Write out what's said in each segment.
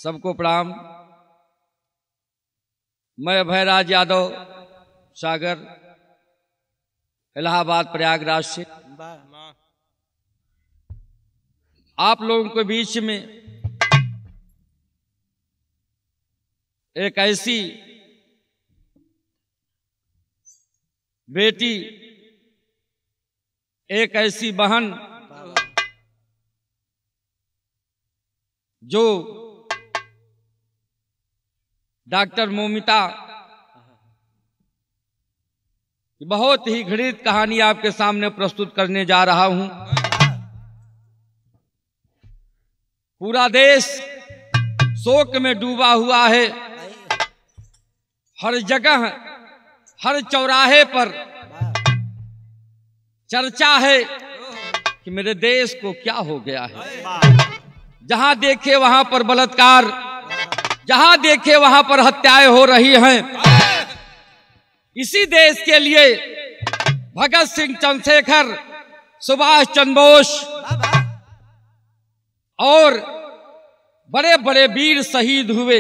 सबको प्रणाम। मैं अभयराज यादव सागर इलाहाबाद प्रयागराज से आप लोगों के बीच में एक ऐसी बेटी, एक ऐसी बहन जो डॉक्टर मोमिता की बहुत ही घृणित कहानी आपके सामने प्रस्तुत करने जा रहा हूं। पूरा देश शोक में डूबा हुआ है। हर जगह, हर चौराहे पर चर्चा है कि मेरे देश को क्या हो गया है। जहां देखे वहां पर बलात्कार, जहां देखे वहां पर हत्याएं हो रही हैं। इसी देश के लिए भगत सिंह, चंद्रशेखर, सुभाष चंद्र बोस और बड़े बड़े वीर शहीद हुए।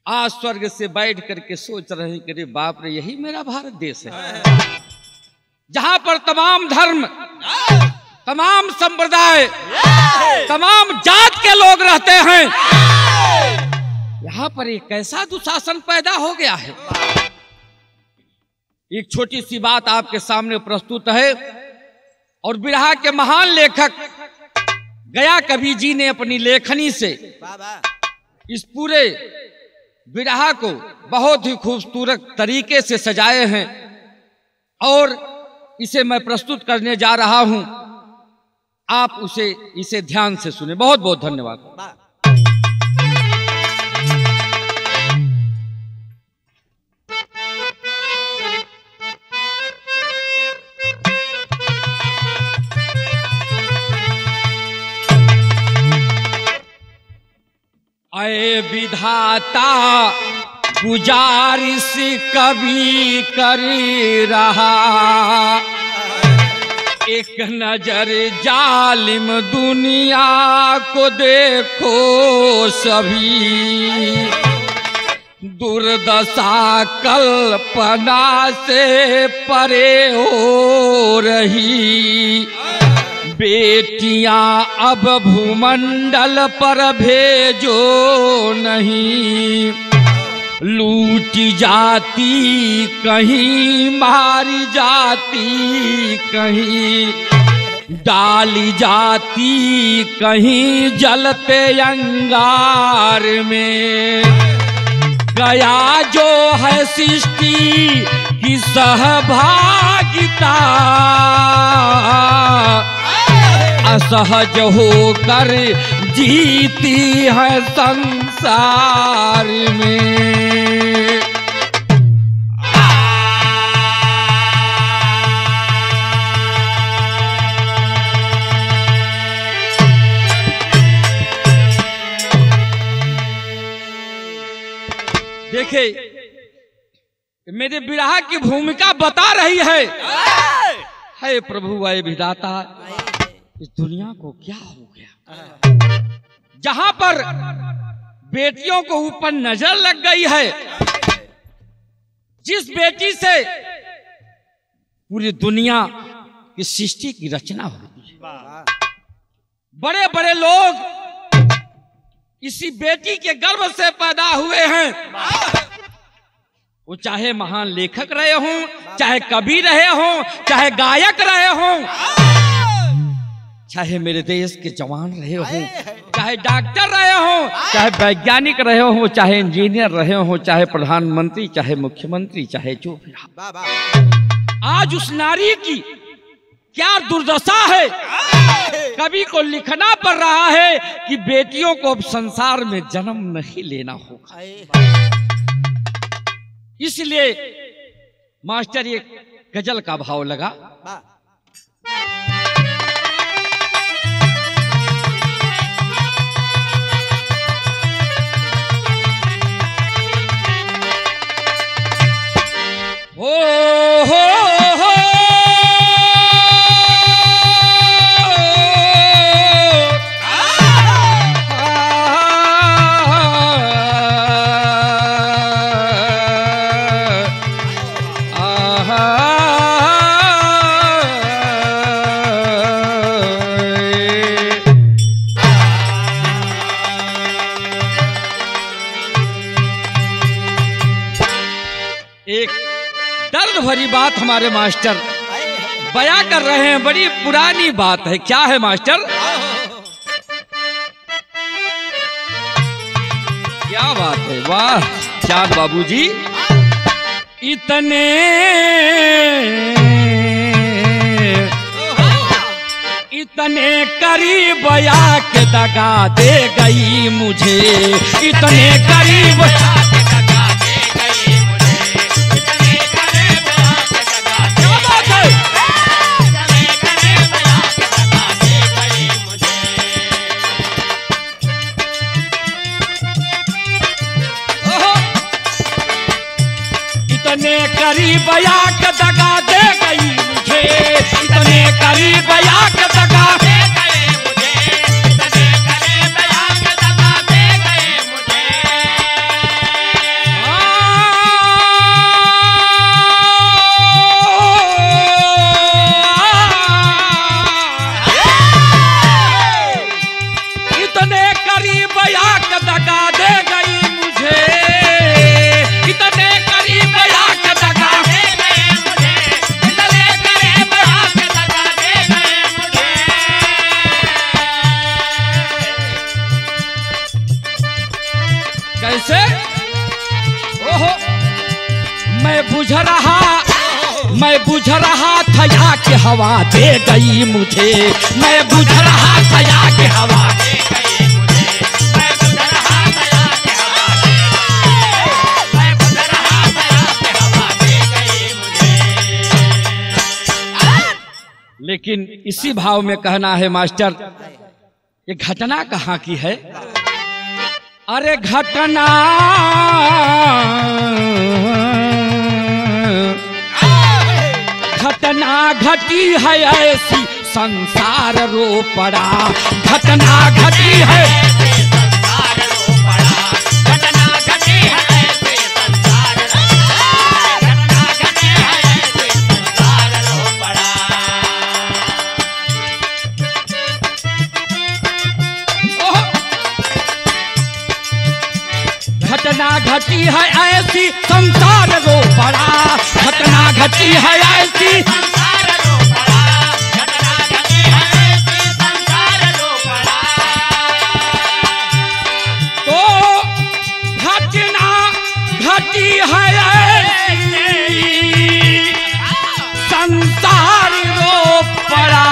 आज स्वर्ग से बैठ करके सोच रहे हैं कि अरे बाप रे, यही मेरा भारत देश है, जहां पर तमाम धर्म, तमाम संप्रदाय, तमाम जात के लोग रहते हैं। यहां पर एक कैसा दुशासन पैदा हो गया है। एक छोटी सी बात आपके सामने प्रस्तुत है और बिरहा के महान लेखक गया कवि जी ने अपनी लेखनी से इस पूरे बिरहा को बहुत ही खूबसूरत तरीके से सजाए हैं और इसे मैं प्रस्तुत करने जा रहा हूं। आप इसे ध्यान से सुने। बहुत बहुत धन्यवाद। अये विधाता गुजारिश कभी कर रहा, एक नजर जालिम दुनिया को देखो सभी। दुर्दशा कल्पना से परे हो रही, बेटियां अब भूमंडल पर भेजो नहीं। लूटी जाती कहीं, मारी जाती कहीं, डाली जाती कहीं जलते अंगार में। गया जो है सृष्टि की सहभागिता, असहज होकर जीती है संसार में। देखिए, मेरे बिरहा की भूमिका बता रही है प्रभु आए विधाता, इस दुनिया को क्या हो गया। जहां पर बेटियों को ऊपर नजर लग गई है, जिस बेटी से पूरी दुनिया की सृष्टि की रचना होती है। बड़े बड़े लोग इसी बेटी के गर्भ से पैदा हुए हैं। वो चाहे महान लेखक रहे हों, चाहे कवि रहे हों, चाहे गायक रहे हों, चाहे मेरे देश के जवान रहे हों, चाहे डॉक्टर रहे हों, चाहे वैज्ञानिक रहे हों, चाहे इंजीनियर रहे हों, चाहे प्रधानमंत्री, चाहे मुख्यमंत्री, चाहे जो भी। आज उस नारी की क्या दुर्दशा है। कवि को लिखना पड़ रहा है कि बेटियों को अब संसार में जन्म नहीं लेना होगा। इसलिए मास्टर एक गजल का भाव लगा। भरी बात हमारे मास्टर बयां कर रहे हैं, बड़ी पुरानी बात है। क्या है मास्टर? क्या बात है, वाह चांद बाबूजी। इतने करीब आके दगा दे गई मुझे, इतने करीब आके दगा दे गई मुझे, इतने करीब आके दगा दे गई, इतने करीब आके दगा दे गई मुझे। इतने करीब आके दगा दे गई मुझे, इतने करीब आके दगा दे गए मुझे, इतने करीब आके दगा दे गए मुझे। इतने करीब आके दगा दे गई मुझे, इतने करीब आके दगा दे गए मुझे, इतने करीब आके दगा दे गए मुझे। कैसे? ओहो, मैं बुझ रहा था या कि हवा दे गई मुझे, मैं बुझ रहा था या कि हवा दे गई मुझे, मैं बुझ रहा था या कि हवा दे गई, मैं बुझ रहा था या कि हवा दे गई मुझे। लेकिन इसी भाव में कहना है मास्टर, ये घटना कहाँ की है? अरे घटना घटी है ऐसी संसार रो पड़ा, घटना घटी है संसार रो पड़ा, घटना घटी है ऐसी संसार रो पड़ा, घटना घटी है ऐसी संसार रो पड़ा। घटना घटी है ऐसी संसार रो पड़ा, घटना घटी है ऐसी संसार रो पड़ा, घटना घटी है ऐसी संसार रो पड़ा। तो घटना घटी है ऐसी संसार रो पड़ा।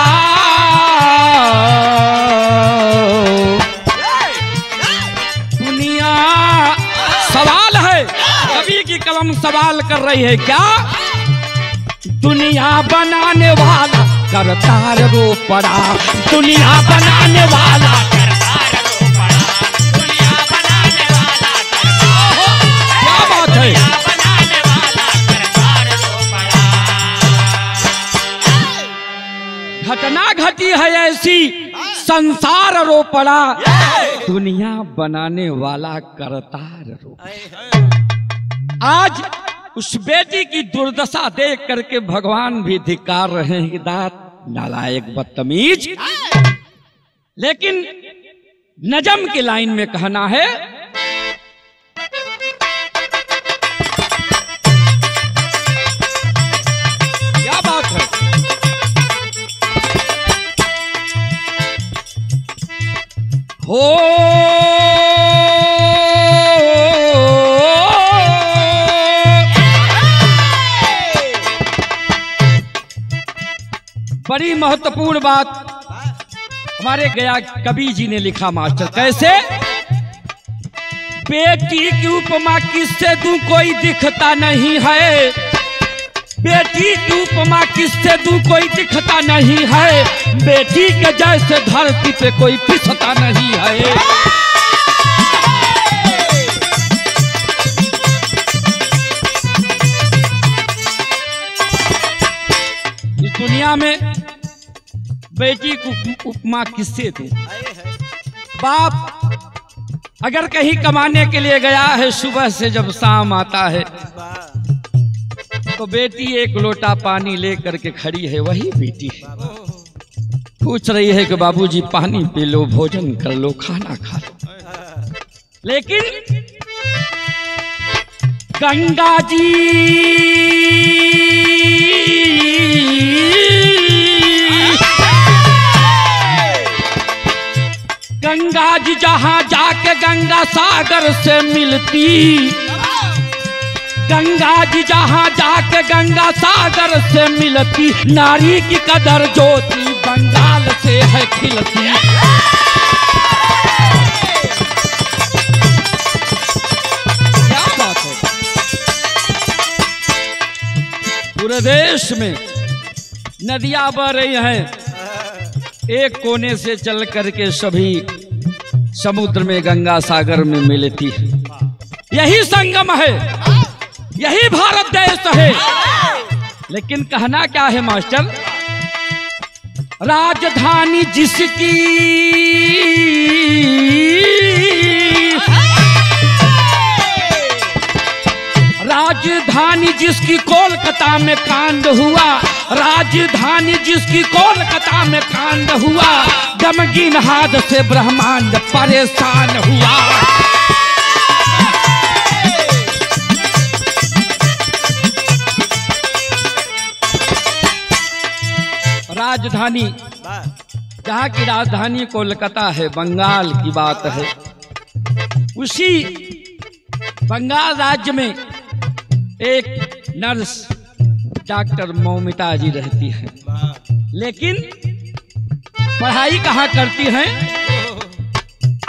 सवाल है, कवि की कलम सवाल कर रही है क्या? दुनिया बनाने वाला करतार रो पड़ा, दुनिया बनाने वाला करतार रो पड़ा, दुनिया बनाने वाला करतार, क्या बात है, दुनिया बनाने वाला करतार रो पड़ा। घटना घटी है ऐसी संसार रो पड़ा, दुनिया बनाने वाला करतार रो। आज उस बेटी की दुर्दशा देख करके भगवान भी धिक्कार रहे हैं, दात नालायक बदतमीज। लेकिन नजम की लाइन में कहना है, क्या बात है, हो बड़ी महत्वपूर्ण बात हमारे गया कवि जी ने लिखा मास्टर। कैसे? बेटी की उपमा किससे दूं कोई दिखता नहीं है, बेटी की उपमा किससे दूं कोई दिखता नहीं है, बेटी के जैसे धरती पे कोई पिसता नहीं है। इस दुनिया में बेटी को उपमा किससे दूं? बाप अगर कहीं कमाने के लिए गया है, सुबह से जब शाम आता है तो बेटी एक लोटा पानी लेकर के खड़ी है, वही बेटी है। पूछ रही है कि बाबूजी पानी पी लो, भोजन कर लो, खाना खा लो। लेकिन गंगा जी गंगा जी जहां जाके गंगा सागर से मिलती, गंगा जी जहां जाके गंगा सागर से मिलती, नारी की कदर ज्योति बंगाल से है खिलती। क्या बात है। पूरे देश में नदियां बह रही हैं, एक कोने से चल करके सभी समुद्र में गंगा सागर में मिलती है। यही संगम है, यही भारत देश है। लेकिन कहना क्या है मास्टर, राजधानी जिसकी, राजधानी जिसकी कोलकाता में कांड हुआ, राजधानी जिसकी कोलकाता में कांड हुआ, गमगीन हाथ से ब्रह्मांड परेशान हुआ। राजधानी, जहाँ की राजधानी कोलकाता है, बंगाल की बात है। उसी बंगाल राज्य में एक नर्स डॉक्टर मौमिता जी रहती है, लेकिन पढ़ाई कहाँ करती हैं?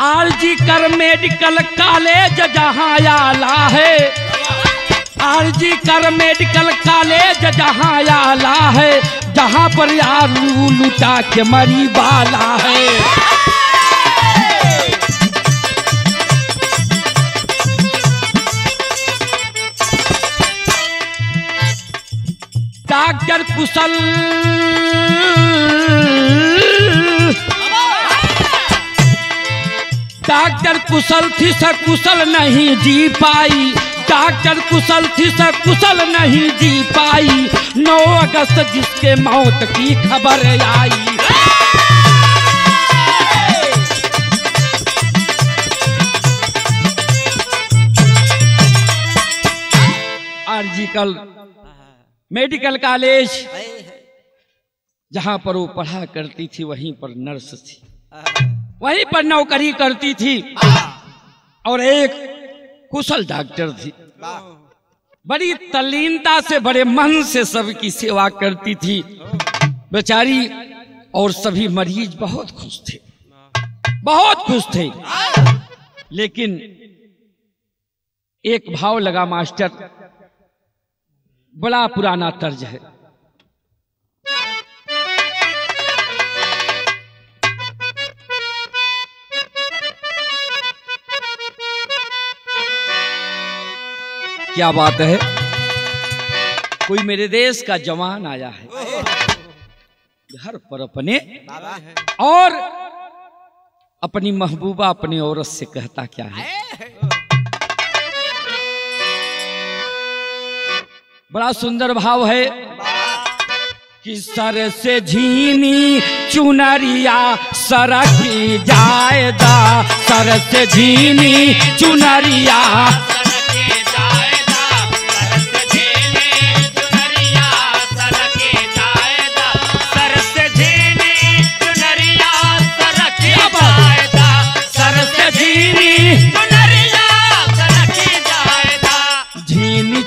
आरजी कर मेडिकल कॉलेज जहाँ आला है, आरजी कर मेडिकल कॉलेज जहाँ आला है, जहाँ पर यारू लुटा के मरी वाला है। डॉक्टर कुशल, डॉक्टर कुशल थी सकुशल नहीं जी पाई, डॉक्टर कुशल थी सकुशल नहीं जी पाई, 9 अगस्त जिसके मौत की खबर आई। आरजीकल मेडिकल कॉलेज जहां पर वो पढ़ा करती थी, वहीं पर नर्स थी, वहीं पर नौकरी करती थी, और एक कुशल डॉक्टर थी। बड़ी तल्लीनता से, बड़े मन से सबकी सेवा करती थी बेचारी, और सभी मरीज बहुत खुश थे, बहुत खुश थे। लेकिन एक भाव लगा मास्टर, बड़ा पुराना तर्ज है। क्या बात है, कोई मेरे देश का जवान आया है घर पर अपने, और अपनी महबूबा अपनी औरत से कहता क्या है, बड़ा सुंदर भाव है कि सर से झीनी चुनरिया सरकी जायदा, सर से झीनी चुनरिया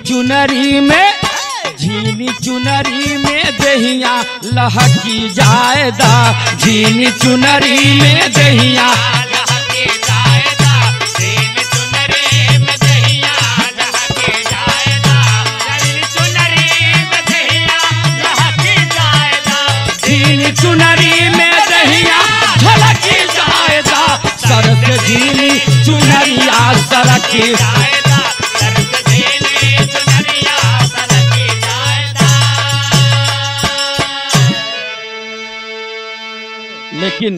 चुनरी में, झीनी चुनरी में दहिया लहकी जायदा, झीनी चुनरी में दहिया लहकी जायदा, झीनी चुनरी में दहिया लहकी जायदा, झीनी चुनरी में दहिया लहकी जायदा, झीनी चुनरी में दहिया झलकी जायदा, सर से झीनी चुनरिया सरकी जायदा। लेकिन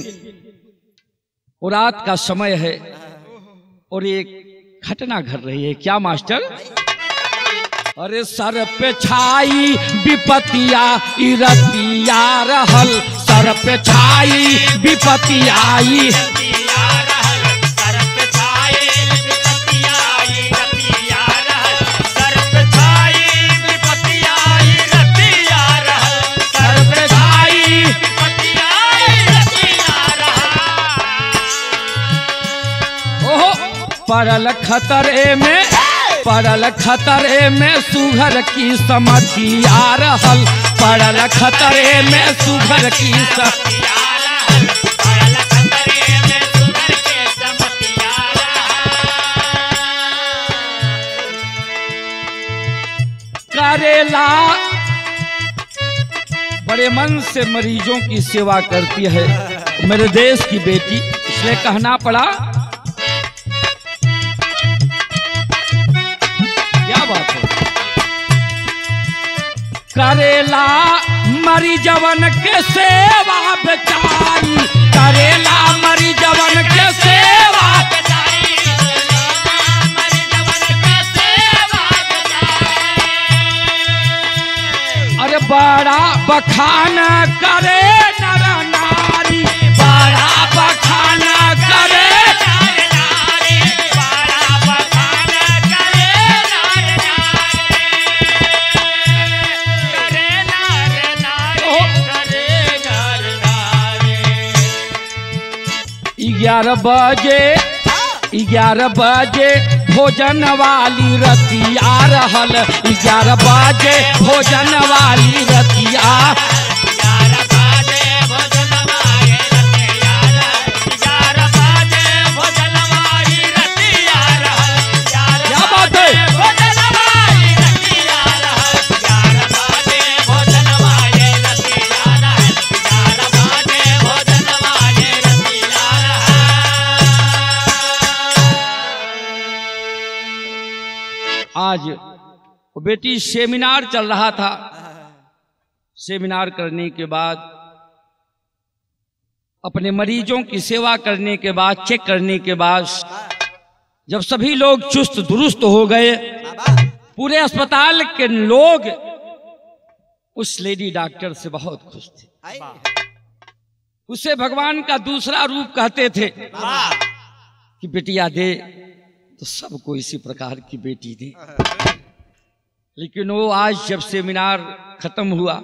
वो रात का समय है और एक घटना घट रही है। क्या मास्टर? अरे सर पे छाई विपतिया इरतिया रहल, सर पे छाई विपतिया पड़ल खतरे में सुघर की समतिया रहल, पड़ल खतरे में सुघर की करेला बड़े मन से मरीजों की सेवा करती है मेरे देश की बेटी, इसलिए कहना पड़ा। क्या बात है? करेला मरीजवन के सेवा बेचारी, करेला मरीजवन के सेवा, अरे बड़ा बखान करे नर नारी, बड़ा बखान करे नर नारी, बड़ा बखान करे नर नारी। 11 बजे भोजन वाली रतिया रहल, 11 बजे भोजन वाली रतिया, 11 बजे भोजन वाली रतिया, 11 बजे भोजन वाली रतिया रहल, क्या बात है? भोजन वाली रतिया रहल, 11 बजे भोजन वाली रतिया रहल, 11 बजे भोजन वाली रतिया रहल। आज वो बेटी सेमिनार चल रहा था, सेमिनार करने के बाद अपने मरीजों की सेवा करने के बाद, चेक करने के बाद जब सभी लोग चुस्त दुरुस्त हो गए, पूरे अस्पताल के लोग उस लेडी डॉक्टर से बहुत खुश थे। उसे भगवान का दूसरा रूप कहते थे कि बेटिया दे तो सबको इसी प्रकार की बेटी दे। लेकिन वो आज जब सेमिनार खत्म हुआ,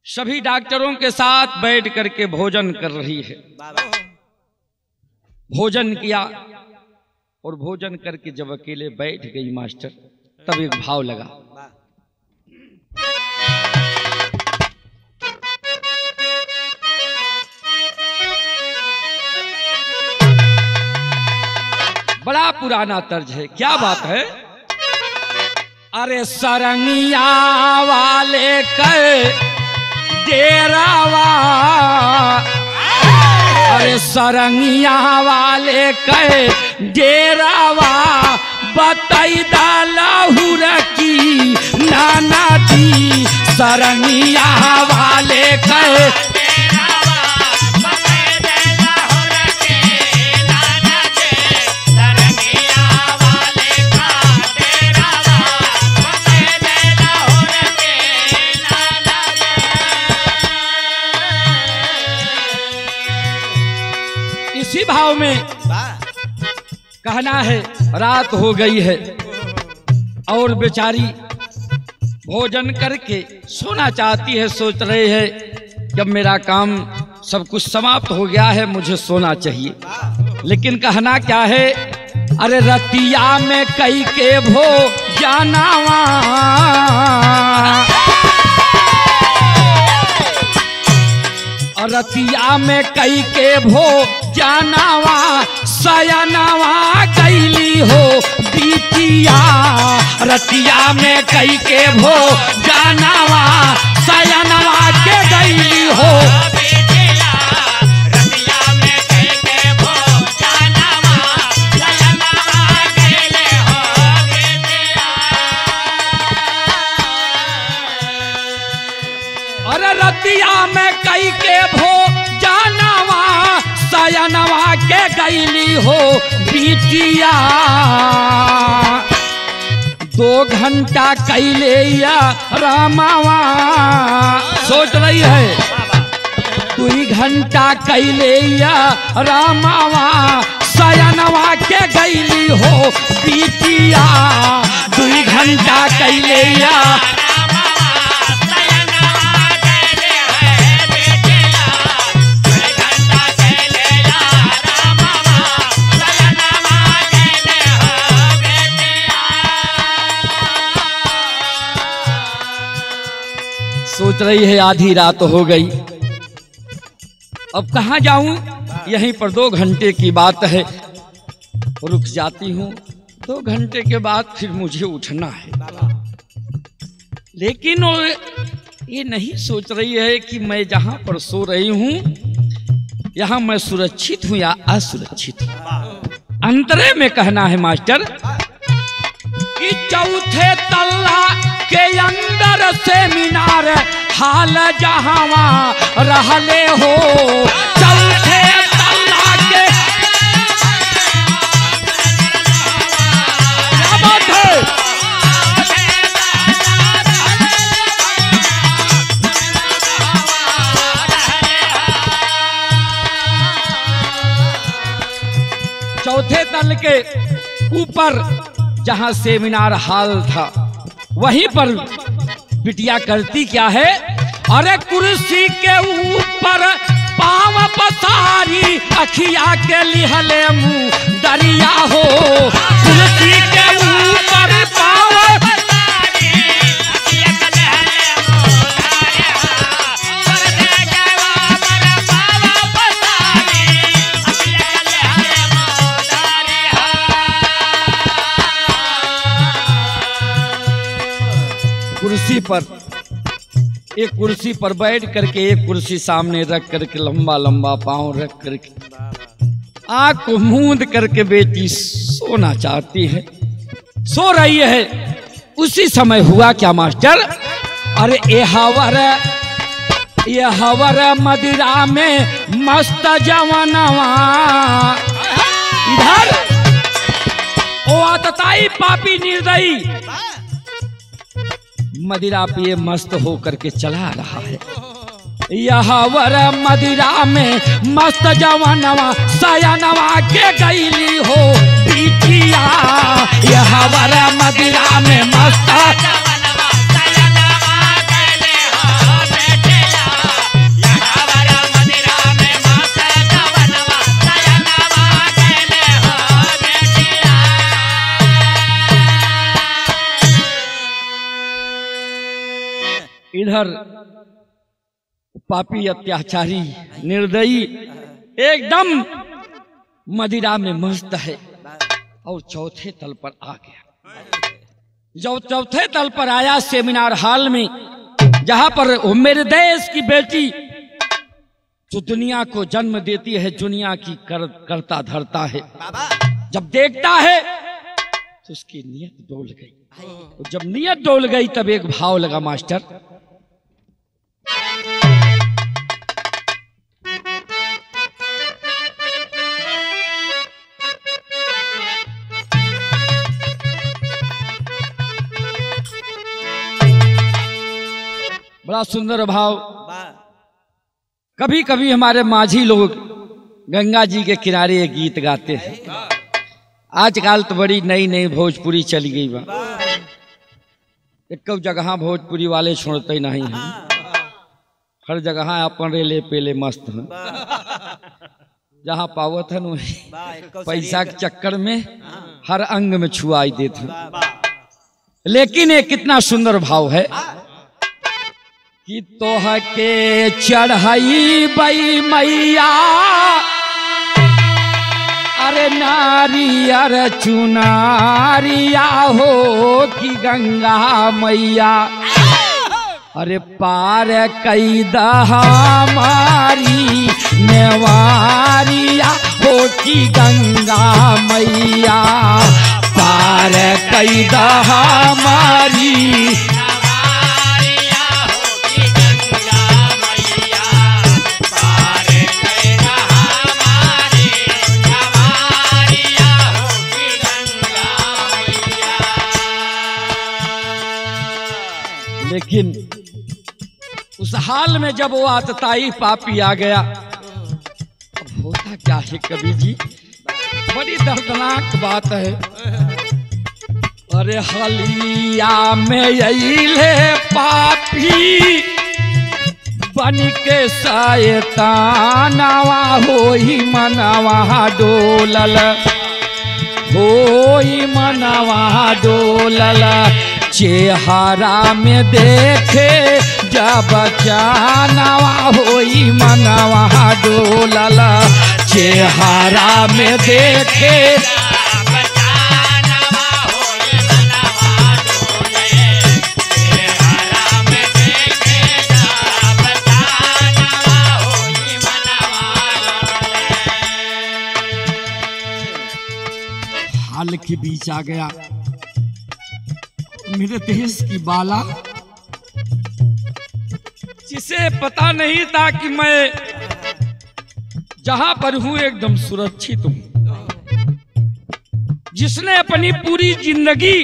सभी डॉक्टरों के साथ बैठ करके भोजन कर रही है। भोजन किया और भोजन करके जब अकेले बैठ गई मास्टर, तब एक भाव लगा। बड़ा पुराना तर्ज है, क्या बात है? अरे सरंगिया वाले के डेरावा, अरे सरंगिया वाले के डेरावा, बताई दालहुर की नाना दी, सरंगिया वाले के इसी भाव में कहना है। रात हो गई है और बेचारी भोजन करके सोना चाहती है, सोच रहे है कि अब मेरा काम सब कुछ समाप्त हो गया है, मुझे सोना चाहिए। लेकिन कहना क्या है? अरे रतिया में कई के भो जानावा, रतिया में कई के भो जानावा, सयनावा कैली हो बीतिया, रतिया में कई के भो जानावा, सयनावा के गईली हो बीतिया, रतिया में कई के भो जानावा, सयनावा कैले हो बीतिया। अरे रतिया में कई के भो जानावा, सयनवा के गईली हो बीतिया, 2 घंटा कैले या रामावा, सोच रही है 2 घंटा कैले या रामावा, सयनवा के गईली हो बीतिया, 2 घंटा कैले या सोच रही है आधी रात हो गई, अब कहाँ जाऊं, यहीं पर 2 घंटे की बात है, रुक जाती हूँ। 2 घंटे के बाद फिर मुझे उठना है। लेकिन ये नहीं सोच रही है कि मैं जहां पर सो रही हूं यहां मैं सुरक्षित हूं या असुरक्षित हूं। अंतरे में कहना है मास्टर कि चौथे तल्ला के अंदर से मीनार हाल जहां रहले हो। चौथे तल्ला के क्या बात है, चौथे तल के ऊपर जहां सेमिनार हॉल था वहीं पर बिटिया करती क्या है, अरे कुर्सी के ऊपर पांव पसारी अखिया के लिहले मुंह दरिया हो। कुर्सी के ऊपर पांव कुर्सी पर, एक कुर्सी पर बैठ करके एक कुर्सी सामने रख करके लंबा लंबा पांव रख करके आंख को मूंद करके बेटी सोना चाहती है, सो रही है। उसी समय हुआ क्या मास्टर, अरे ये हवर मदिरा में मस्त जवानवा, इधर ओ आतताई पापी निर्दयी मदिरा पिए मस्त होकर के चला रहा है। यह वर मदिरा में मस्त जवानवा सयानवा के गईली हो बिटिया। यह वर मदिरा में मस्त जवानवा सयानवा गईली हो बेटिया। यह वर मदिरा में मस्त जवानवा सयानवा गईली हो बेटिया। इधर पापी अत्याचारी निर्दयी एकदम मदिरा में मस्त है और चौथे तल पर आ गया। जब चौथे तल पर आया सेमिनार हॉल में, जहां पर मेरे देश की बेटी जो दुनिया को जन्म देती है, दुनिया की करता धरता है, जब देखता है तो उसकी नीयत डोल गई। जब नीयत डोल गई तब एक भाव लगा मास्टर, बड़ा सुंदर भाव। कभी कभी हमारे माझी लोग गंगा जी के किनारे ये गीत गाते हैं। आजकल तो बड़ी नई नई भोजपुरी चली गई बा, एक जगह भोजपुरी वाले छोड़ते नहीं हैं, हर जगह अपन रेले पेले मस्त हैं। जहाँ पावत है पैसा के चक्कर में हर अंग में छुआई देते हैं। लेकिन ये कितना सुंदर भाव है कि तोह के चढ़ाई बई मैया, अरे नारियर चुनारिया हो कि गंगा मैया, अरे पार कई हमारी नेवारिया हो कि गंगा मैया, पार कई हमारी लेकिन उस हाल में जब वो आतताई पापी आ गया, अब होता क्या है कवि जी, बड़ी दर्दनाक बात है। अरे हलिया में यही पापी बन के शैतानवा होई मनवा डोलल, होई मनवा डोलल, चेहरा में देखे जब चानवा होई मनवा डोलल चेहरा में देखे हाल के बीच आ गया मेरे देश की बाला, जिसे पता नहीं था कि मैं जहां पर हूं एकदम सुरक्षित हूं, जिसने अपनी पूरी जिंदगी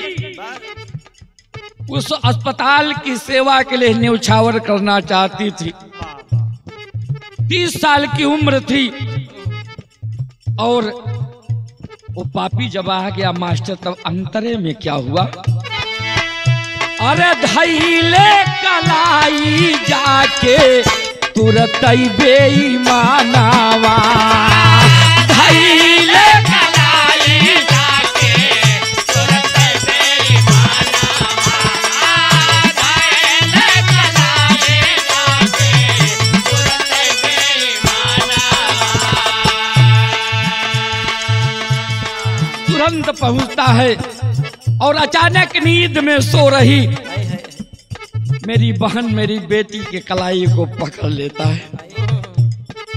उस अस्पताल की सेवा के लिए न्यौछावर करना चाहती थी। 30 साल की उम्र थी और वो पापी जब आ गया मास्टर, तब अंतरे में क्या हुआ, अरे धैले कलाई जाके तुरंत बेईमानवा, धैले कलाई जाके तुरंत बेईमानवा, धैले कलाई जाके तुरंत बेईमानवा। तुरंत पहुंचता है और अचानक नींद में सो रही मेरी बहन मेरी बेटी के कलाई को पकड़ लेता है।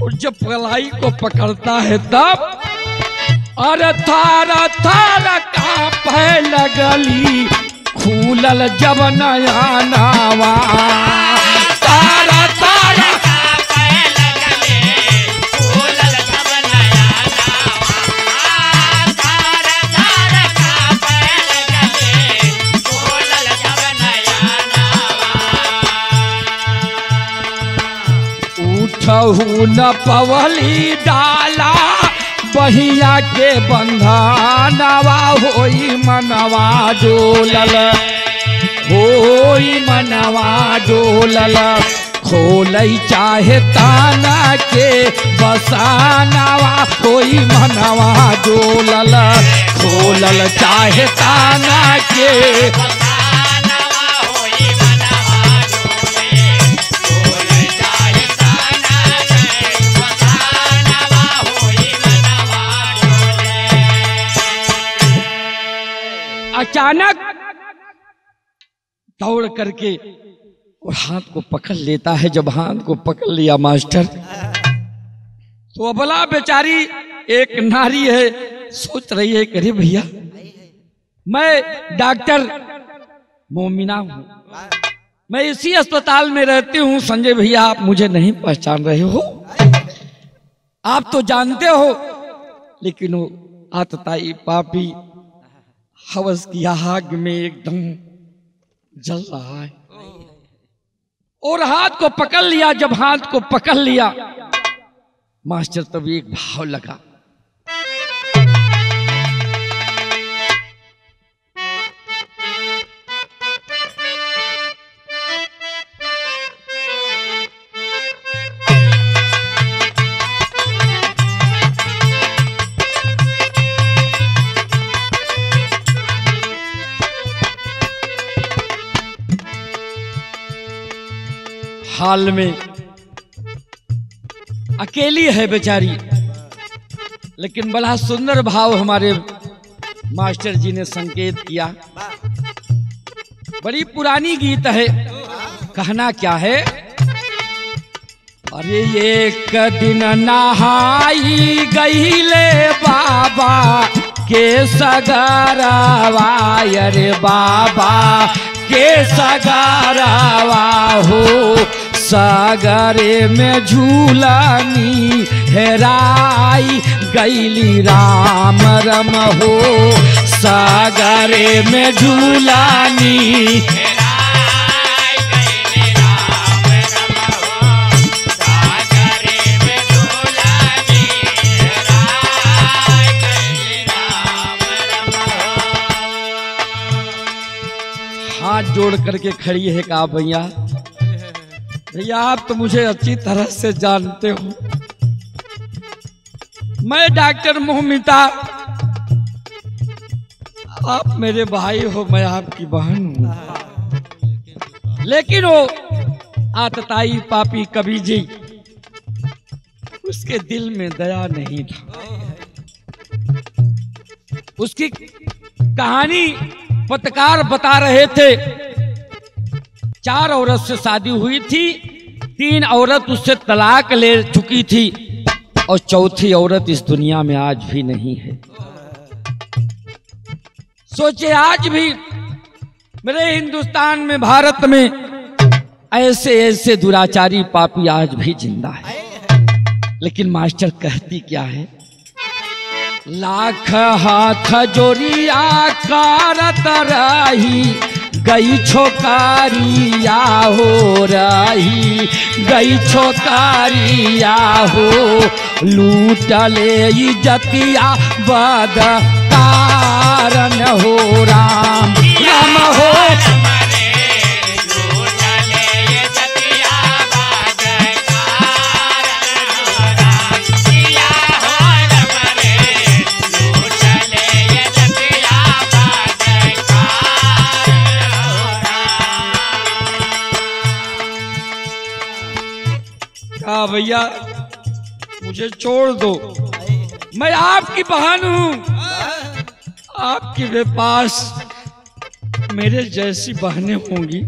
और जब कलाई को पकड़ता है तब अरे थारा थारा कांपे लगली खुलल जब नया नावा, तारा तारा न पवली डाला बहिया के बंधनवा, होई मनवा डोलल, होई मनवा डोलल, खोलई चाहे ताना के बसानवा, होई मनवा डोलल, खोलल चाहे ताना के अचानक दौड़ करके और हाथ को पकड़ लेता है। जब हाथ को पकड़ लिया मास्टर, तो अबला बेचारी एक नारी है, सोच रही है कि अरे भैया मैं डॉक्टर मोमिना हूं, मैं इसी अस्पताल में रहती हूं। संजय भैया आप मुझे नहीं पहचान रहे हो, आप तो जानते हो, लेकिन वो आतताई पापी हवस की आग में एकदम जल रहा है। और हाथ को पकड़ लिया। जब हाथ को पकड़ लिया मास्टर, तब एक भाव लगा, हाल में अकेली है बेचारी, लेकिन बड़ा सुंदर भाव हमारे मास्टर जी ने संकेत किया। बड़ी पुरानी गीत है, कहना क्या है, अरे एक दिन नहाई गईले बाबा के सगरवा, अरे बाबा के सगरवा हो, सागरे में झूलानी हेराई गईली राम रम हो, सागरे में झूलानी हेराई गईली राम रम हो, सागरे में झूलानी हेराई गईली राम रम हो। हाथ जोड़ करके खड़ी है कहा, भैया भैया आप तो मुझे अच्छी तरह से जानते हो, मैं डॉक्टर मोहमिता, आप मेरे भाई हो, मैं आपकी बहन हूं, लेकिन वो आतताई पापी कवि जी, उसके दिल में दया नहीं था। उसकी कहानी पत्रकार बता रहे थे, 4 औरत से शादी हुई थी, 3 औरत उससे तलाक ले चुकी थी और चौथी औरत इस दुनिया में आज भी नहीं है। सोचे आज भी मेरे हिंदुस्तान में, भारत में ऐसे ऐसे दुराचारी पापी आज भी जिंदा है। लेकिन मास्टर कहती क्या है? लाख हाथ जोड़िया कारत रही, गई छोकारिया हो रही, गई छोकारिया हो, लूटले इज्जतिया बद कारण हो राम राम हो। हाँ भैया, मुझे छोड़ दो, मैं आपकी बहन हूं। आपके पास मेरे जैसी बहनें होंगी।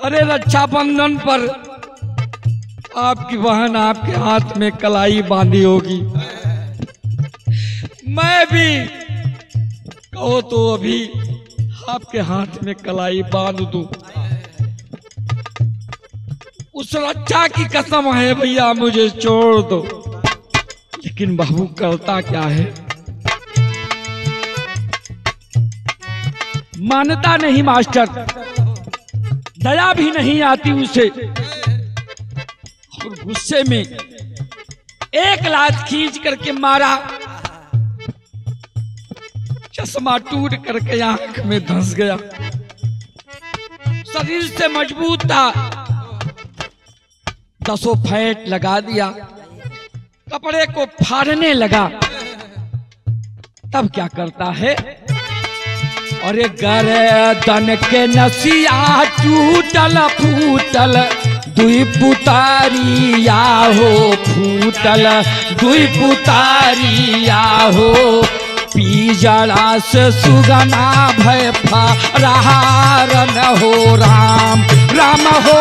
अरे रक्षाबंधन पर आपकी बहन आपके हाथ में कलाई बांधी होगी। मैं भी कहो तो अभी आपके हाथ में कलाई बांध दूं। उस रक्षा की कसम है भैया, मुझे छोड़ दो। लेकिन बाबू करता क्या है? मानता नहीं मास्टर, दया भी नहीं आती उसे, और गुस्से में एक लात खींच करके मारा, चश्मा टूट करके आंख में धंस गया। शरीर से मजबूत था, 10 फेंट लगा दिया, कपड़े को फाड़ने लगा। तब क्या करता है? अरे गर्दन के नसिया टूटल फूटल, दुई पुतारिया हो, फूटल दुई पुतारिया हो, पीजड़ा से सुगना भय फरहारन हो राम राम हो।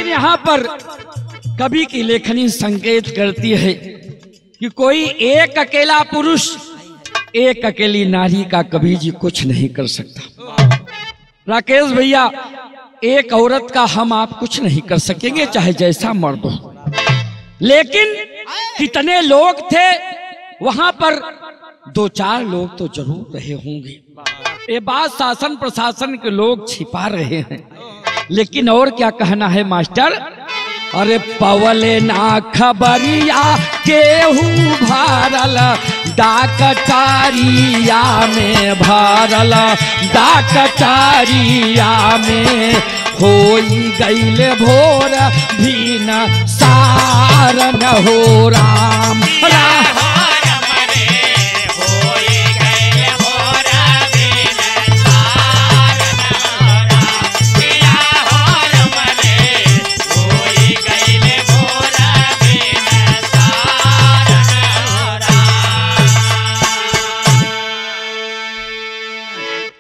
यहाँ पर कवि की लेखनी संकेत करती है कि कोई एक अकेला पुरुष, एक अकेली नारी का कवि जी कुछ नहीं कर सकता। राकेश भैया, एक औरत का हम आप कुछ नहीं कर सकेंगे, चाहे जैसा मर्द हो। लेकिन कितने लोग थे वहां पर? 2-4 लोग तो जरूर रहे होंगे। ये बात शासन प्रशासन के लोग छिपा रहे हैं। लेकिन और क्या कहना है मास्टर? अरे पवले ना खबरिया केहू भरल, डाकटारिया में भरल, डाकटारिया में होई गईल भोर भीन सारन हो राम राम।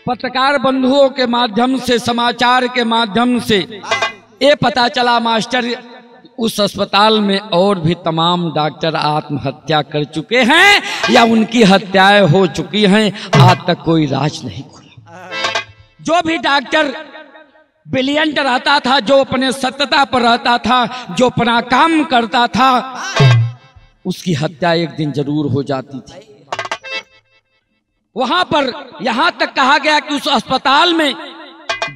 पत्रकार बंधुओं के माध्यम से, समाचार के माध्यम से ये पता चला मास्टर, उस अस्पताल में और भी तमाम डॉक्टर आत्महत्या कर चुके हैं या उनकी हत्याएं हो चुकी हैं। आज तक कोई राज नहीं खुला। जो भी डॉक्टर ब्रिलियंट रहता था, जो अपने सत्यता पर रहता था, जो अपना काम करता था, उसकी हत्या एक दिन जरूर हो जाती थी। वहां पर यहां तक कहा गया कि उस अस्पताल में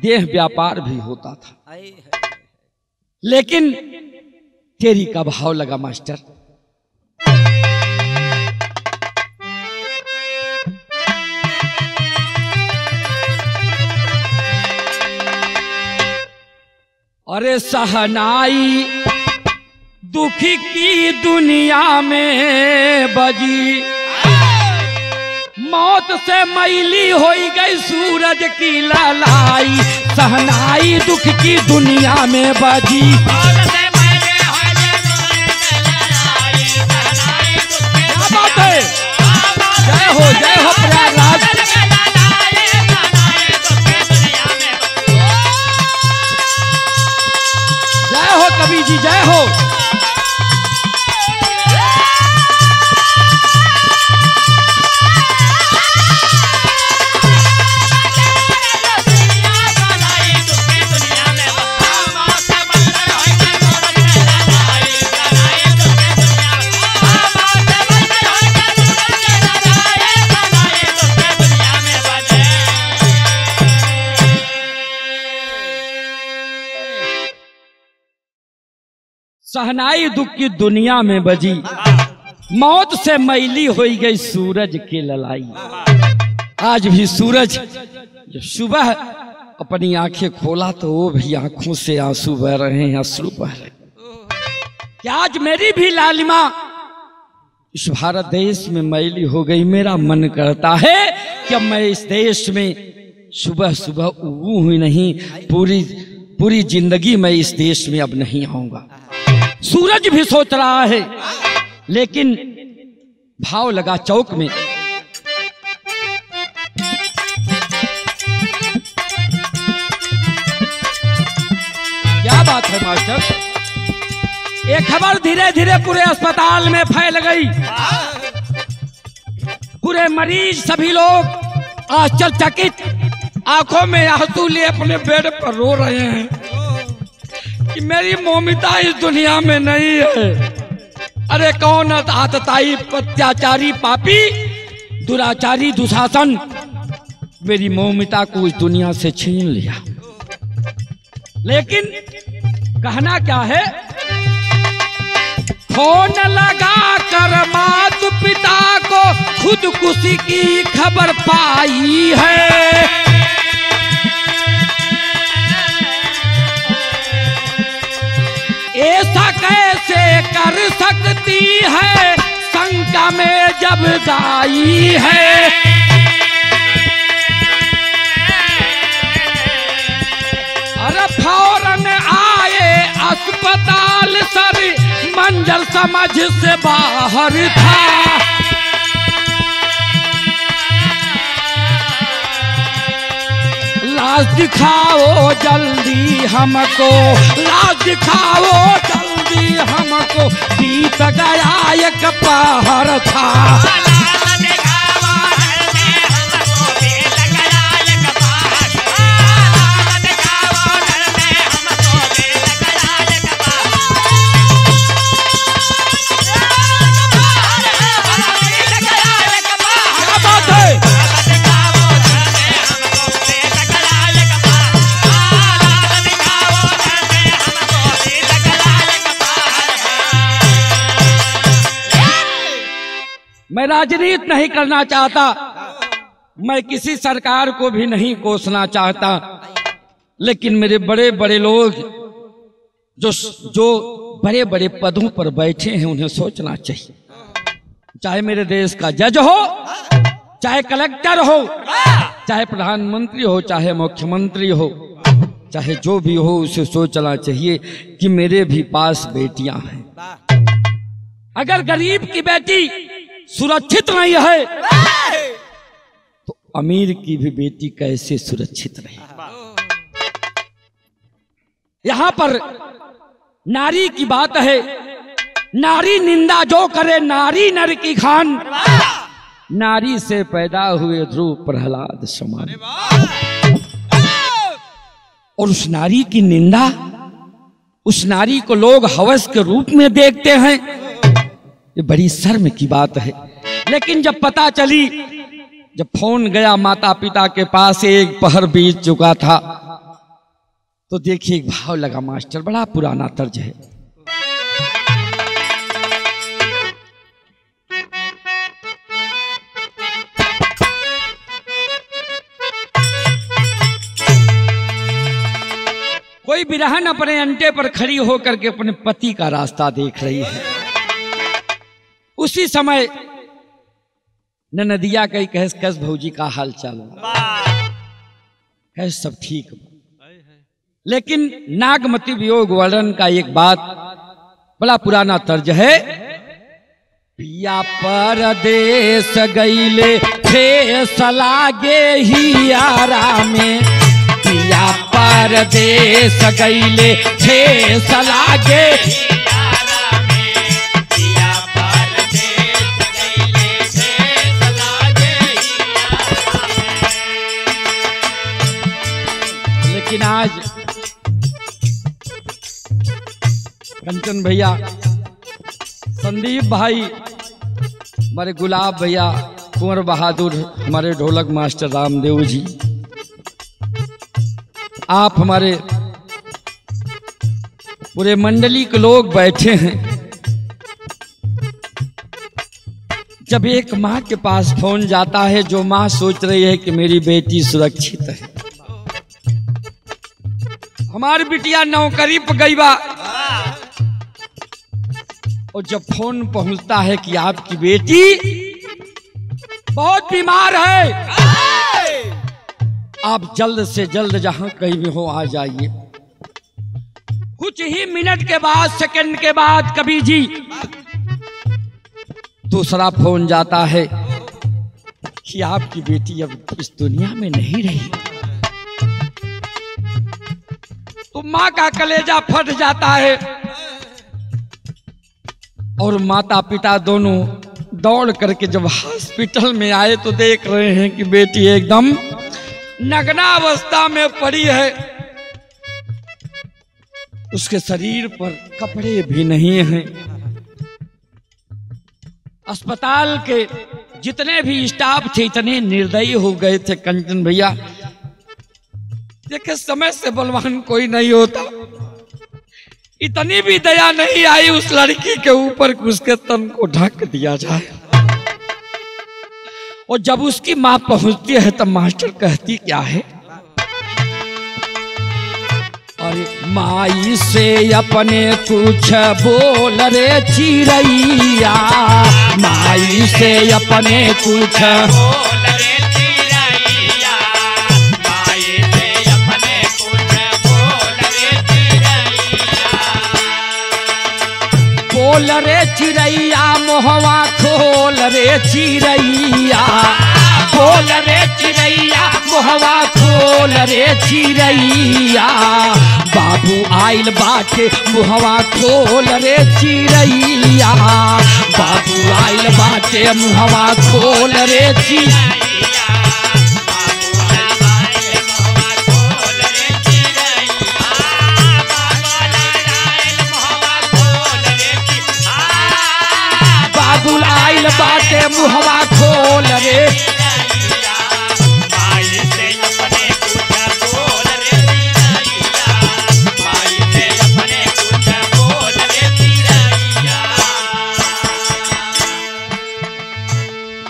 देह व्यापार भी होता था। लेकिन तेरी का भाव लगा मास्टर। अरे सहनाई दुख की दुनिया में बजी, मौत से मैली हो गई सूरज की ललाई, सहनाई दुख की दुनिया में बजी। क्या बात है, जय हो प्रयागराज। जय हो कवि जी, जय हो। सहनाई दुख की दुनिया में बजी, मौत से मैली हो गई सूरज की ललाई। आज भी सूरज जब सुबह अपनी आंखें खोला तो वो भी आंखों से आंसू बह रहे हैं, अश्रु बह रहे हैं। क्या आज मेरी भी लालिमा इस भारत देश में मैली हो गई? मेरा मन करता है कि मैं इस देश में सुबह सुबह उगूं ही नहीं, पूरी जिंदगी मैं इस देश में अब नहीं आऊंगा। सूरज भी सोच रहा है, लेकिन भाव लगा चौक में। क्या बात है मास्टर? ये खबर धीरे धीरे पूरे अस्पताल में फैल गई। पूरे मरीज सभी लोग आश्चर्यचकित आंखों में आंसू लिए अपने बेड पर रो रहे हैं कि मेरी मौमिता इस दुनिया में नहीं है। अरे कौन आतताई, अत्याचारी, पापी, दुराचारी, दुशासन मेरी मौमिता को इस दुनिया से छीन लिया। लेकिन कहना क्या है? फोन लगा कर माता पिता को खुदकुशी की खबर पाई है। ऐसा कैसे कर सकती है, शंका में जब गाई है। अरे फौरन आए अस्पताल, सर मंजर समझ से बाहर था। लाश दिखाओ जल्दी हमको, लाश दिखाओ जल्दी हमको, बीत गया एक पहर था। मैं राजनीति नहीं करना चाहता, मैं किसी सरकार को भी नहीं कोसना चाहता, लेकिन मेरे बड़े बड़े लोग जो बड़े बड़े पदों पर बैठे हैं उन्हें सोचना चाहिए। चाहे मेरे देश का जज हो, चाहे कलेक्टर हो, चाहे प्रधानमंत्री हो, चाहे मुख्यमंत्री हो, चाहे जो भी हो, उसे सोचना चाहिए कि मेरे भी पास बेटियां हैं। अगर गरीब की बेटी सुरक्षित नहीं है तो अमीर की भी बेटी कैसे सुरक्षित रहे? यहां पर नारी की बात है। नारी निंदा जो करे, नारी नर की खान, नारी से पैदा हुए ध्रुव प्रहलाद समान। और उस नारी की निंदा, उस नारी को लोग हवस के रूप में देखते हैं, ये बड़ी शर्म की बात है। लेकिन जब पता चली, जब फोन गया माता पिता के पास, एक पहर बीत चुका था, तो देखिए एक भाव लगा मास्टर, बड़ा पुराना तर्ज है। कोई बिरहन अपने अंटे पर खड़ी होकर के अपने पति का रास्ता देख रही है। उसी समय नदिया कही कह कस भौजी का हाल चाल है, सब ठीक। लेकिन नागमती वियोग वर्णन का एक बात बड़ा पुराना तर्ज है। पिया परदेश गईले थे सलागे ही आरा में, पिया परदेश गईले थे सलागे आरा में, पिया परदेश गईले थे सलागे आरा में। लेकिन आज कंचन भैया, संदीप भाई, हमारे गुलाब भैया, कुंवर बहादुर, हमारे ढोलक मास्टर रामदेव जी, आप हमारे पूरे मंडली के लोग बैठे हैं। जब एक माँ के पास फोन जाता है, जो माँ सोच रही है कि मेरी बेटी सुरक्षित है, हमारी बिटिया नौकरी पर गई बा, और जब फोन पहुंचता है कि आपकी बेटी बहुत बीमार है, आप जल्द से जल्द जहां कहीं भी हो आ जाइए। कुछ ही मिनट के बाद, सेकंड के बाद कभी जी दूसरा फोन जाता है कि आपकी बेटी अब इस दुनिया में नहीं रही। तो मां का कलेजा फट जाता है और माता पिता दोनों दौड़ करके जब हॉस्पिटल में आए तो देख रहे हैं कि बेटी एकदम नग्ना अवस्था में पड़ी है, उसके शरीर पर कपड़े भी नहीं हैं। अस्पताल के जितने भी स्टाफ थे इतने निर्दयी हो गए थे कंचन भैया। देखे समय से बलवान कोई नहीं होता, इतनी भी दया नहीं आई उस लड़की के ऊपर कि उसके तन को ढक दिया जाए। और जब उसकी मां पहुंचती है तब मास्टर कहती क्या है, अरे माई से अपने कुछ बोल रे चिरैया, माई से अपने कुछ बोल रे चिरैया, माई से अपने कुछ बोल रे चिरैया, बोल रे चिरैया मोहवा खोल रे चिरैया, बोल रे चिरैया मोहवा खोल रे चिरैया, बाबू आइल बाटे मुहवा खोल रे चिरैया, बाबू आइल बाटे मुहवा खोल रे चिरैया, बाबू आइल बाटे मुहवा खोल रे,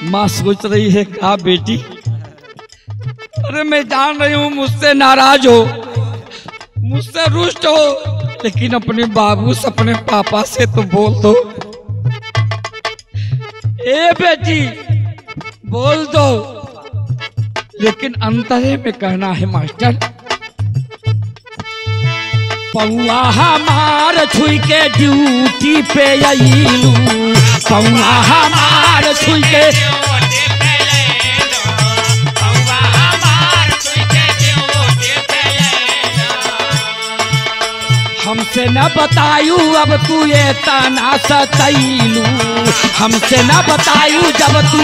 माँ सोच रही है कहा बेटी, अरे मैं जान रही हूँ मुझसे नाराज हो, मुझसे रुष्ट हो, लेकिन अपने बाबू से अपने पापा से तो बोल दो। ए बेटी बोल दो, लेकिन अंतरे में कहना है मास्टर, पौआ हमार छुई के ड्यूटी पे आइलू, पौआ हमार छुई के हमसे न बतायू अब तू ये तना सतैलू, हमसे न बतायू जब तू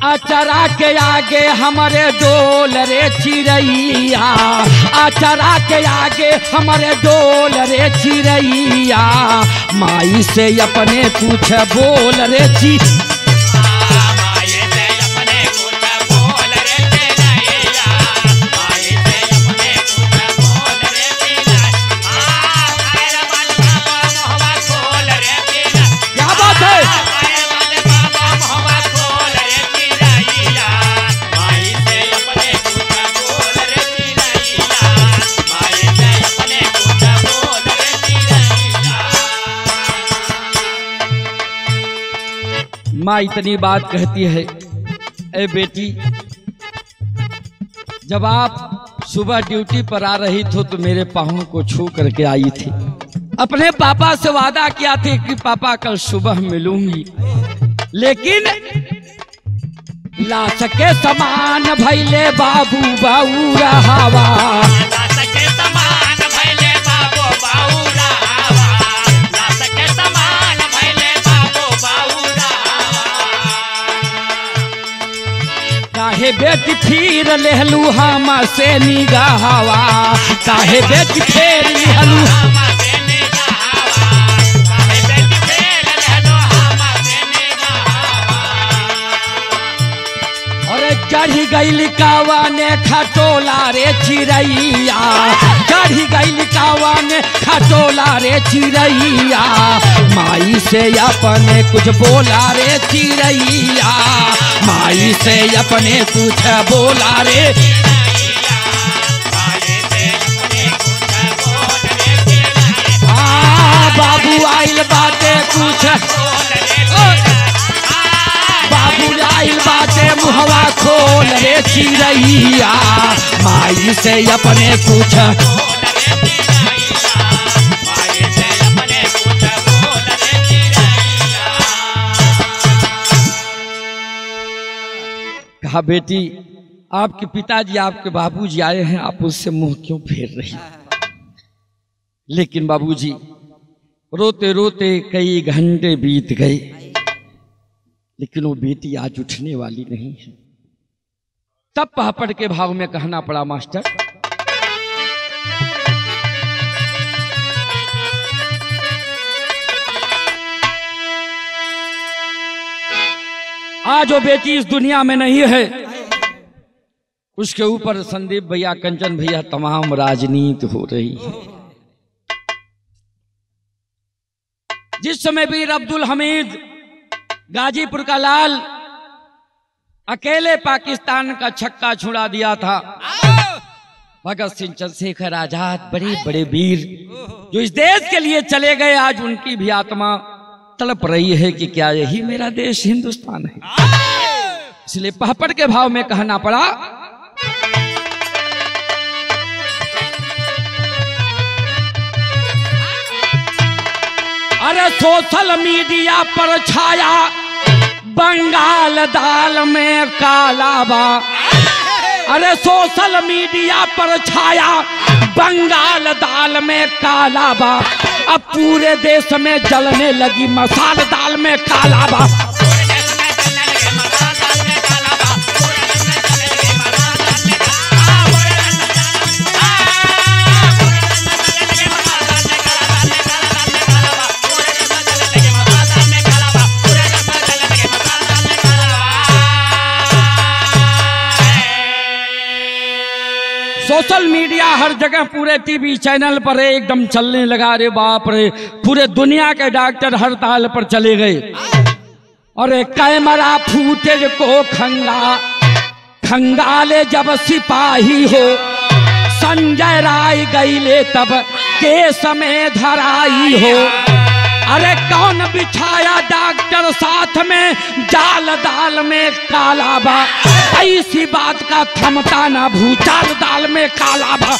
अचरा के आगे हमारे डोल रे चिरैया, अचरा के आगे हमारे डोल रे चिरैया, माई से अपने कुछ बोल रे चिरैया, माँ इतनी बात कहती है, ए बेटी, जब आप सुबह ड्यूटी पर आ रही थो तो मेरे पाँव को छू करके आई थी। अपने पापा से वादा किया था कि पापा कल सुबह मिलूंगी, लेकिन लाश के समान भैले बाबू बाऊरा हवा, लाश के समान भैले बाबू बाऊरा हवा, लाश के समान भैले बाबू बाऊरा हवा। काहे बेटी फिर लेहलू हम से निगाहवा, काहे बेटी फिर लेहलू चढ़ी गई कावा ने खटोला रे चिड़ैया, चढ़ी गई कावा ने खटोला रे चिड़ैया, माई से अपने कुछ बोला रे चिड़ैया, माई से अपने कुछ बोला रे, बाबू आइल बाते कुछ, बाबू आइल बाते मुहवा खोल रे चिड़ैया, माई से अपने कुछ, कहा बेटी आपके पिताजी आपके बाबूजी आए हैं, आप उससे मुंह क्यों फेर रही? लेकिन बाबूजी रोते रोते कई घंटे बीत गए, लेकिन वो बेटी आज उठने वाली नहीं है। तब पहापड़ के भाव में कहना पड़ा, मास्टर आज वो बेटी इस दुनिया में नहीं है, उसके ऊपर संदीप भैया, कंचन भैया, तमाम राजनीति हो रही है। जिस समय भी अब्दुल हमीद गाजीपुर का लाल अकेले पाकिस्तान का छक्का छुड़ा दिया था, भगत सिंह, चंद्रशेखर आजाद, बड़े बड़े वीर जो इस देश के लिए चले गए, आज उनकी भी आत्मा तड़प रही है कि क्या यही मेरा देश हिंदुस्तान है। इसलिए पहापड़ के भाव में कहना पड़ा, अरे सोशल मीडिया पर छाया बंगाल दाल में काला बा, अरे सोशल मीडिया पर छाया बंगाल दाल में काला बा, अब पूरे देश में जलने लगी मसाल दाल में काला बा। सोशल मीडिया हर जगह पूरे टीवी चैनल पर एकदम चलने लगा, रे बाप रे, पूरे दुनिया के डॉक्टर हड़ताल पर चले गए। अरे कैमरा फुटेज को खंगाले जब सिपाही हो, संजय राय गईले तब केस में धराई हो, अरे कौन बिछाया डॉक्टर साथ में जाल दाल में काला बा, ऐसी बात का थमता ना भूचाल दाल में काला बा।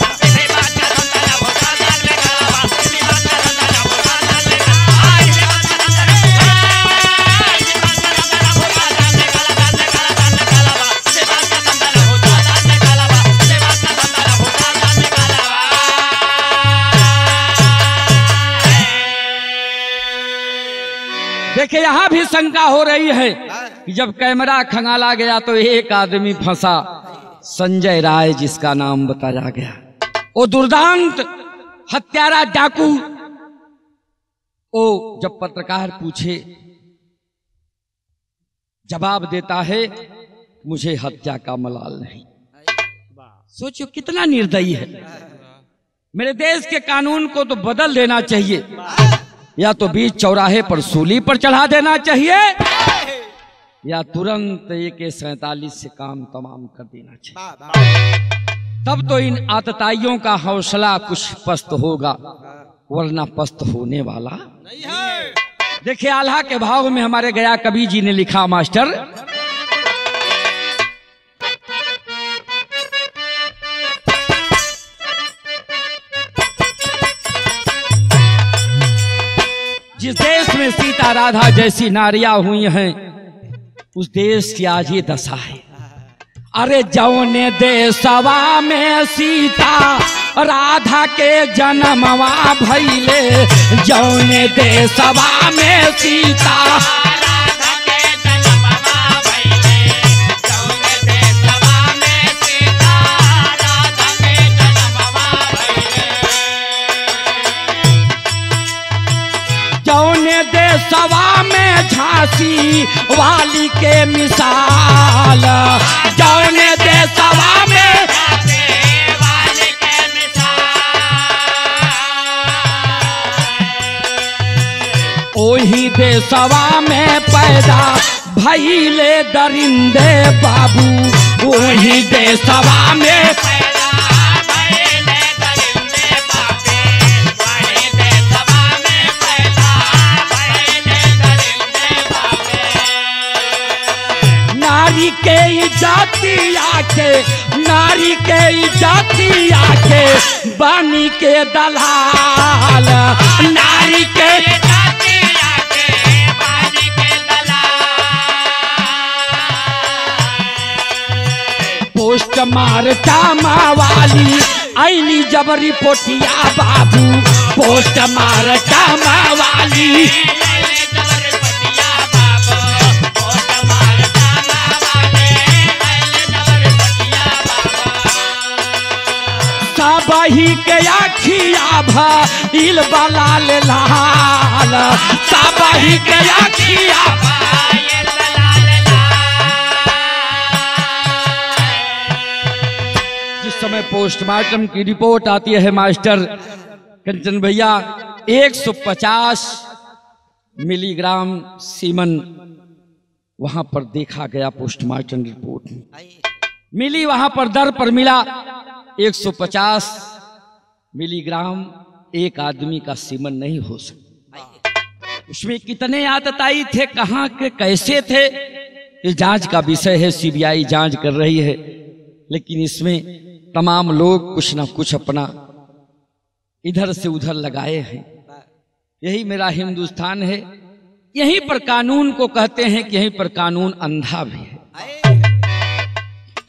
देखिए यहाँ भी शंका हो रही है कि जब कैमरा खंगाला गया तो एक आदमी फंसा, संजय राय जिसका नाम बताया गया, वो दुर्दांत हत्यारा डाकू। वो जब पत्रकार पूछे जवाब देता है, मुझे हत्या का मलाल नहीं। सोचो कितना निर्दयी है। मेरे देश के कानून को तो बदल देना चाहिए, या तो बीच चौराहे पर सूली पर चढ़ा देना चाहिए, या तुरंत AK-47 से काम तमाम कर देना चाहिए। तब तो इन आतताइयों का हौसला कुछ पस्त होगा, वरना पस्त होने वाला नहीं है। देखिए आल्हा के भाव में हमारे गया कवि जी ने लिखा मास्टर, जिस देश में सीता राधा जैसी नारियां हुई हैं उस देश की आज ये दशा है। अरे जौने देशवा में सीता राधा के जन्मवा भइले, जौने देशवा में सीता राधा के जन्मवा भइले, जौने देशवा में सीता राधा के जन्मवा भइले, जौने देशवा में झांसी वाली के मिसाल, जौने देशवा में ओही देशवा में पैदा भइले दरिंदे बाबू, ओही देशवा में पैदा भइले दरिंदे बाबे, वही देशवा में पैदा भइले दरिंदे बाबे। नारी के इज्जतिया के, नारी के इज्जतिया के बानी के दलाल, नारी के पोस्ट मारटामा वाली आईली जब रिपोर्टिया बाबू, पोस्ट मारटामा वाली सबही के आखिया भइल बलाल लाल, सबही के आखिया समय पोस्टमार्टम की रिपोर्ट आती है मास्टर कंचन भैया 150 मिलीग्राम सीमन वहां पर देखा गया। पोस्टमार्टम रिपोर्ट मिली, वहां पर दर पर मिला 150 मिलीग्राम एक आदमी का सीमन नहीं हो सकता। उसमें कितने आतताई थे, कहां के कैसे थे, ये जांच का विषय है, सीबीआई जांच कर रही है। लेकिन इसमें तमाम लोग कुछ ना कुछ अपना इधर से उधर लगाए हैं। यही मेरा हिंदुस्तान है, यहीं पर कानून को कहते हैं कि यहीं पर कानून अंधा भी है।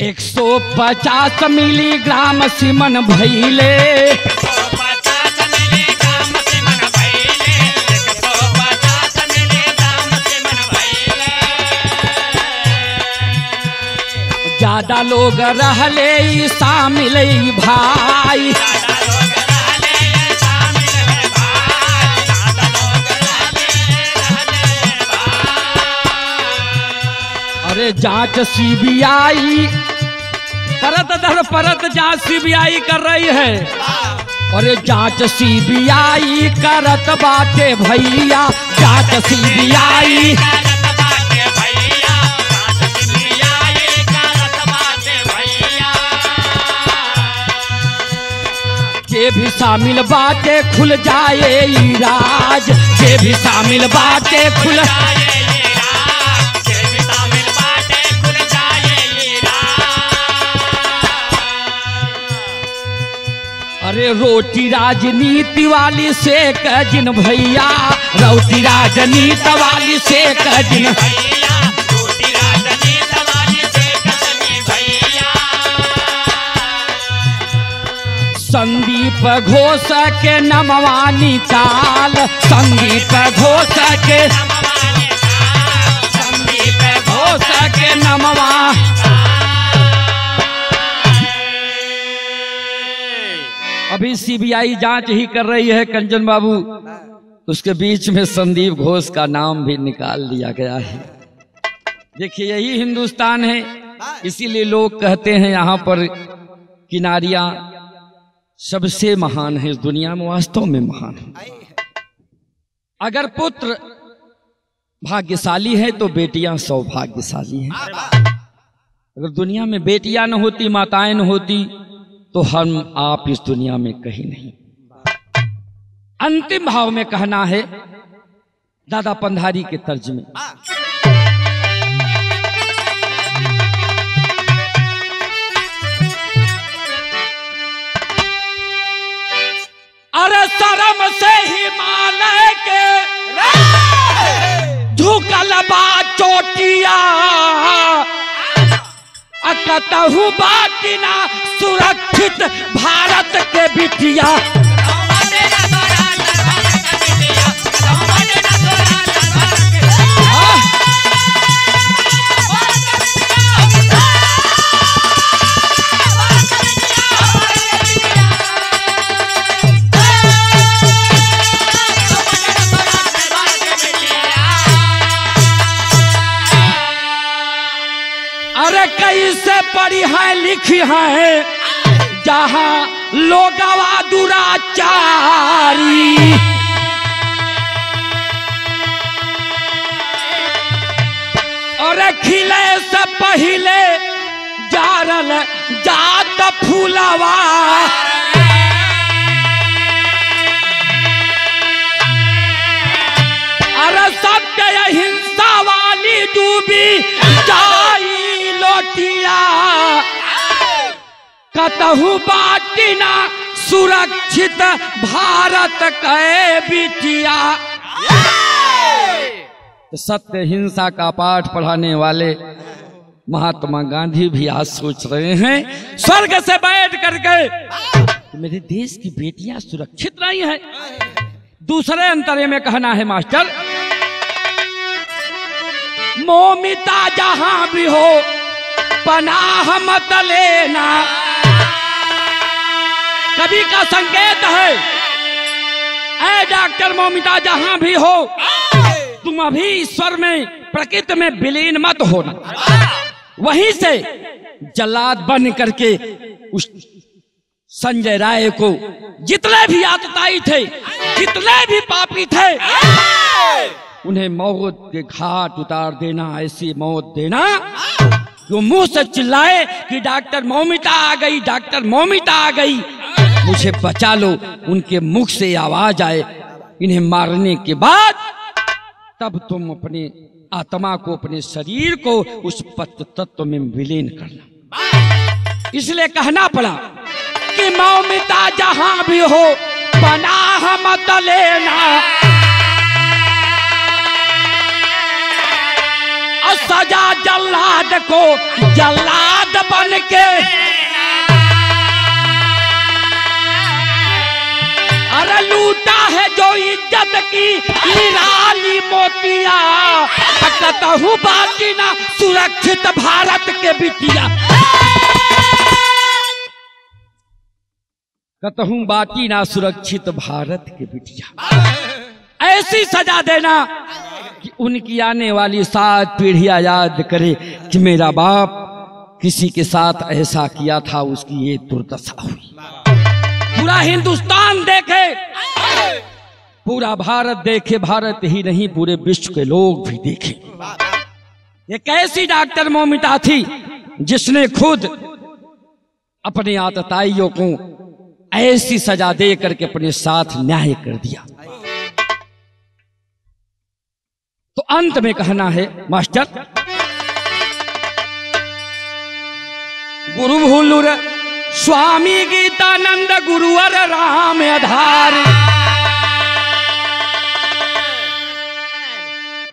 150 मिलीग्राम सीमन भइले, 150 मिलीग्राम सीमन भइले, 150 मिलीग्राम सीमन भइले। ज्यादा लोग रहले शामिल भाई, अरे जांच सीबीआई परत दर परत जांच सीबीआई कर रही है, अरे जांच सीबीआई करत बाटे भैया, जांच सीबीआई जे भी शामिल बाटे खुल जाए ई राज, जे भी शामिल बाटे खुल जाए, अरे रोटी राजनीति वाली से कजिन भैया, रोटी राजनीति वाली से कजिन भैया, रोटी राजनीति वाली से कजिन भैया। संदीप घोष के नमवा निकाल, संदीप घोष के, संदीप घोष के नमवा। अभी सीबीआई जांच ही कर रही है कंचन बाबू, उसके बीच में संदीप घोष का नाम भी निकाल दिया गया है। देखिए यही हिंदुस्तान है, इसीलिए लोग कहते हैं यहाँ पर कि नारियां सबसे महान है इस दुनिया में, वास्तव में महान है। अगर पुत्र भाग्यशाली है तो बेटियां सौभाग्यशाली हैं। अगर दुनिया में बेटियां न होती, माताएं न होती, तो हम आप इस दुनिया में कहीं नहीं। अंतिम भाव में कहना है, दादा पंधारी के तर्ज में। अरे शर्म से हिमालय के झुकल बा चोटिया, अकतहु बाकी ना सुरक्षित भारत के बिटिया। अरे कैसे पढ़ी है लिखी है जहां लोगवा दुराचारी, अरे खिले से पहले जारल जात फूलवा, अरे सबके हिंसा वाली डूबी जाई लोटिया, कतहु बाटी ना सुरक्षित भारत के बिटिया। सत्य हिंसा का पाठ पढ़ाने वाले महात्मा गांधी भी आज सोच रहे हैं स्वर्ग से बैठ करके कि मेरे देश की बेटियां सुरक्षित नहीं है। दूसरे अंतरे में कहना है मास्टर, मोमिता जहां भी हो पनाह मत लेना। कवि का संकेत है, ऐ डॉक्टर मोमिता जहां भी हो तुम अभी ईश्वर में प्रकृति में विलीन मत होना। वहीं से जल्लाद बन करके उस संजय राय को जितने भी आतताई थे, जितने भी पापी थे, उन्हें मौत के घाट उतार देना, ऐसी मौत देना जो मुंह से चिल्लाए कि डॉक्टर मौमिता आ गई, डॉक्टर मौमिता आ गई, मुझे बचा लो। उनके मुख से आवाज आए, इन्हें मारने के बाद तब तुम अपने आत्मा को, अपने शरीर को उस पत तत्व में विलीन करना। इसलिए कहना पड़ा कि मौमिता जहां भी हो पनाह मत लेना। सजा जल्लाद को जल्लाद बन के, अरे लूटा है जो इज्जत की निराली मोतिया, कतहु बाकी ना सुरक्षित भारत के बिटिया। कतहु बाकी ना सुरक्षित भारत के बिटिया। ऐसी सजा देना कि उनकी आने वाली 7 पीढ़ियां याद करे कि मेरा बाप किसी के साथ ऐसा किया था, उसकी ये दुर्दशा हुई। पूरा हिंदुस्तान देखे, पूरा भारत देखे, भारत ही नहीं पूरे विश्व के लोग भी देखे। ये कैसी डॉक्टर मौमिता थी जिसने खुद अपने आतताइयों को ऐसी सजा दे करके अपने साथ न्याय कर दिया। तो अंत में कहना है मास्टर, गुरु भूलुर स्वामी गीतानंद गुरुवर राम आधार।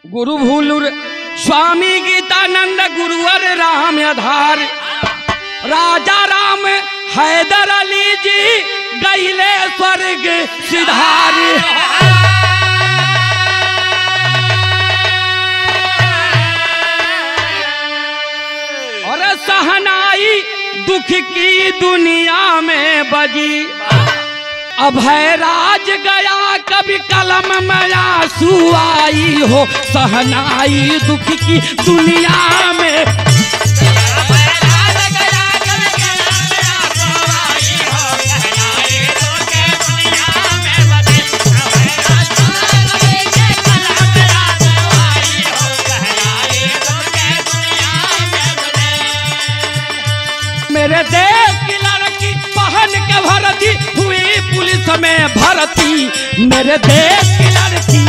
गुरु भूलुर स्वामी गीतानंद गुरुवर राम आधार। राजा राम हैदर अली जी गईले स्वर्ग सिधार। सहनाई दुख की दुनिया में बजी, अभय राज गया कभी कलम में आंसू आई हो। सहनाई दुख की दुनिया में मेरे देश की लड़की पहन के भर्ती हुई पुलिस में भर्ती। मेरे देश की लड़की